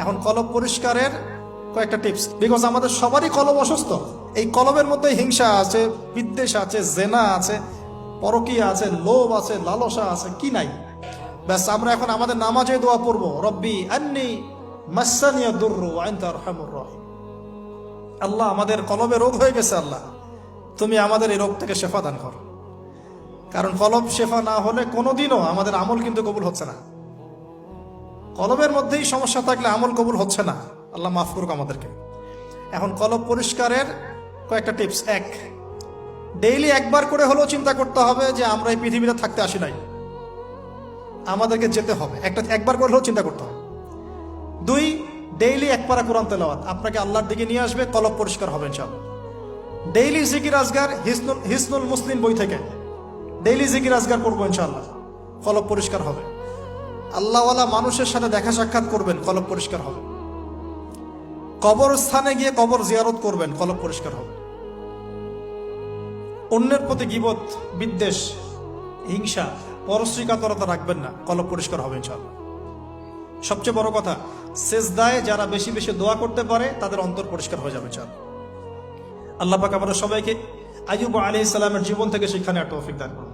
এখন কলব পরিষ্কারের কয়েকটা টিপস, বিকজ আমাদের সবারই কলব অসুস্থ। এই কলবের মধ্যে হিংসা আছে, বিদ্বেষ আছে, জেনা আছে, পরকীয়া আছে, লোভ আছে, লালসা আছে, কি নাই। ব্যাস আমরা এখন আমাদের নামাজে দোয়া পড়বো, রব্বি আন্নি মাসানিয়া দুররু ওয়া আনতা আরহামুর রাহিম। আল্লাহ, আমাদের কলবে রোগ হয়ে গেছে, আল্লাহ তুমি আমাদের এই রোগ থেকে শেফা দান করো। কারণ কলব শেফা না হলে কোনোদিনও আমাদের আমল কিন্তু কবুল হচ্ছে না। কলবের মধ্যেই সমস্যা থাকলে আমল কবুল হচ্ছে না। আল্লাহ মাফ করুক আমাদেরকে। এখন কলব পরিষ্কারের কয়েকটা টিপস। এক, ডেইলি একবার করে হলেও চিন্তা করতে হবে যে আমরা এই পৃথিবীতে থাকতে আসি নাই, আমাদেরকে যেতে হবে। একবার করে হলেও চিন্তা করতে হবে। দুই, ডেইলি এক পারা কোরআন তেলাওয়াত আপনাকে আল্লাহর দিকে নিয়ে আসবে, কলব পরিষ্কার হবে ইনশাআল্লাহ। ডেইলি জিকির আজগার, হিসনুল মুসলিম বই থেকে ডেইলি জিকির আজগার করবো ইনশাআল্লাহ, কলব পরিষ্কার হবে। আল্লাহওয়ালা মানুষের সাথে দেখা সাক্ষাৎ করবেন, কলব পরিষ্কার হবে। কবরস্থানে গিয়ে কবর জিয়ারত করবেন, কলব পরিষ্কার হবে। অন্যের প্রতি গীবত, বিদ্বেষ, হিংসা, পরশ্রীকাতরতা রাখবেন না, কলব পরিষ্কার হবে ইনশাআল্লাহ। সবচেয়ে বড় কথা, সেজদায় যারা বেশি বেশি দোয়া করতে পারে তাদের অন্তর পরিষ্কার হয়ে যাবে ইনশাআল্লাহ। আল্লাহ পাক আমাদের সবাইকে আইয়ুব আলাইহিস সালামের জীবন থেকে শিক্ষা নেওয়ার তৌফিক দান করুন।